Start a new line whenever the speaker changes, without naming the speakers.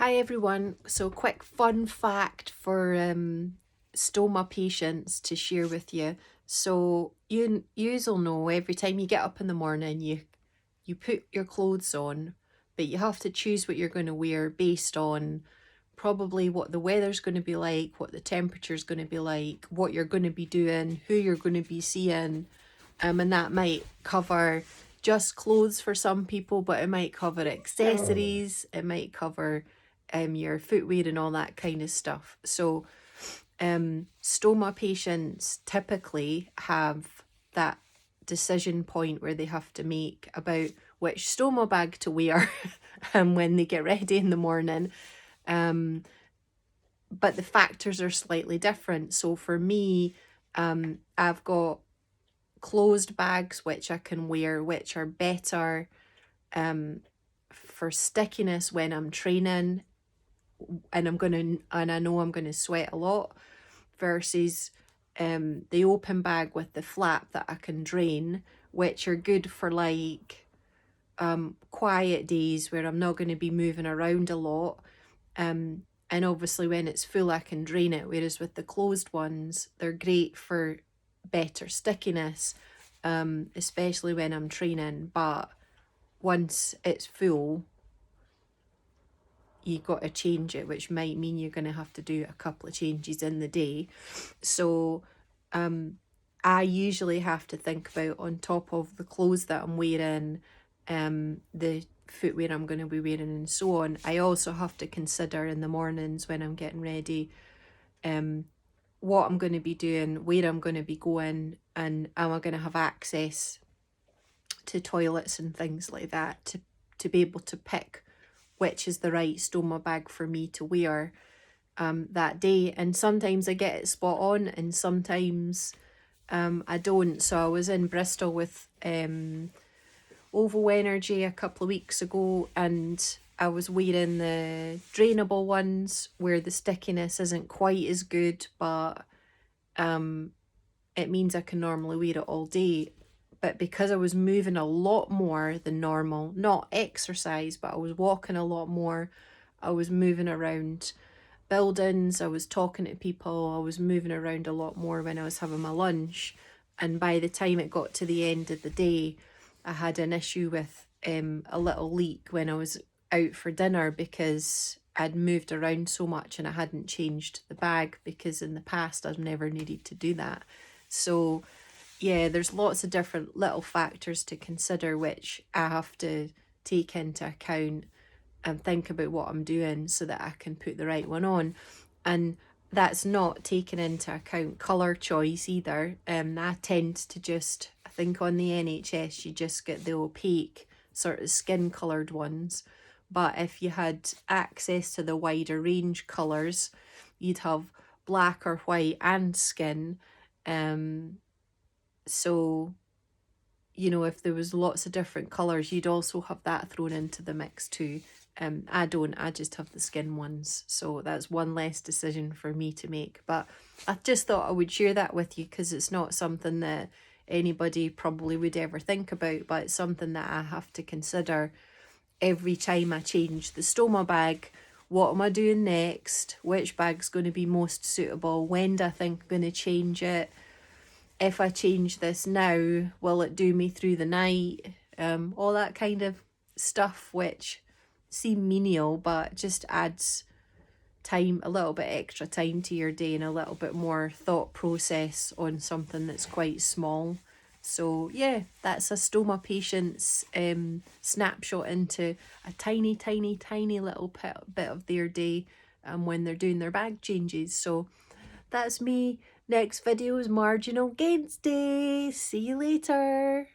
Hi everyone. So quick fun fact for stoma patients to share with you. So you'll know every time you get up in the morning you put your clothes on, but you have to choose what you're going to wear based on probably what the weather's going to be like, what the temperature's going to be like, what you're going to be doing, who you're going to be seeing, and that might cover just clothes for some people, but it might cover accessories, it might cover your footwear and all that kind of stuff. So stoma patients typically have that decision point where they have to make about which stoma bag to wear when they get ready in the morning. But the factors are slightly different. So for me, I've got closed bags which I can wear, which are better for stickiness when I'm training and I know I'm gonna sweat a lot, versus the open bag with the flap that I can drain, which are good for like quiet days where I'm not going to be moving around a lot. And obviously when it's full I can drain it, whereas with the closed ones they're great for better stickiness, especially when I'm training. But once it's full you got to change it, which might mean you're going to have to do a couple of changes in the day. So I usually have to think about, on top of the clothes that I'm wearing, the footwear I'm going to be wearing and so on, I also have to consider in the mornings when I'm getting ready what I'm going to be doing, where I'm going to be going, and am I going to have access to toilets and things like that to be able to pick which is the right stoma bag for me to wear that day. And sometimes I get it spot on and sometimes I don't. So I was in Bristol with Oval Energy a couple of weeks ago and I was wearing the drainable ones where the stickiness isn't quite as good, but it means I can normally wear it all day. But because I was moving a lot more than normal, not exercise, but I was walking a lot more, I was moving around buildings, I was talking to people, I was moving around a lot more when I was having my lunch. And by the time it got to the end of the day, I had an issue with a little leak when I was out for dinner because I'd moved around so much and I hadn't changed the bag, because in the past I've never needed to do that. So yeah, there's lots of different little factors to consider which I have to take into account and think about what I'm doing so that I can put the right one on. And that's not taking into account colour choice either. I tend to just, I think on the NHS you just get the opaque sort of skin coloured ones. But if you had access to the wider range colours, you'd have black or white and skin. So, you know, if there was lots of different colours, you'd also have that thrown into the mix too. I don't, I just have the skin ones. So that's one less decision for me to make. But I just thought I would share that with you because it's not something that anybody probably would ever think about, but it's something that I have to consider every time I change the stoma bag. What am I doing next? Which bag's going to be most suitable? When do I think I'm going to change it? If I change this now, will it do me through the night? All that kind of stuff, which seem menial, but just adds time, a little bit extra time to your day and a little bit more thought process on something that's quite small. So yeah, that's a stoma patient's snapshot into a tiny, tiny, tiny little bit of their day when they're doing their bag changes. So that's me. Next video is Marginal Gains Day. See you later.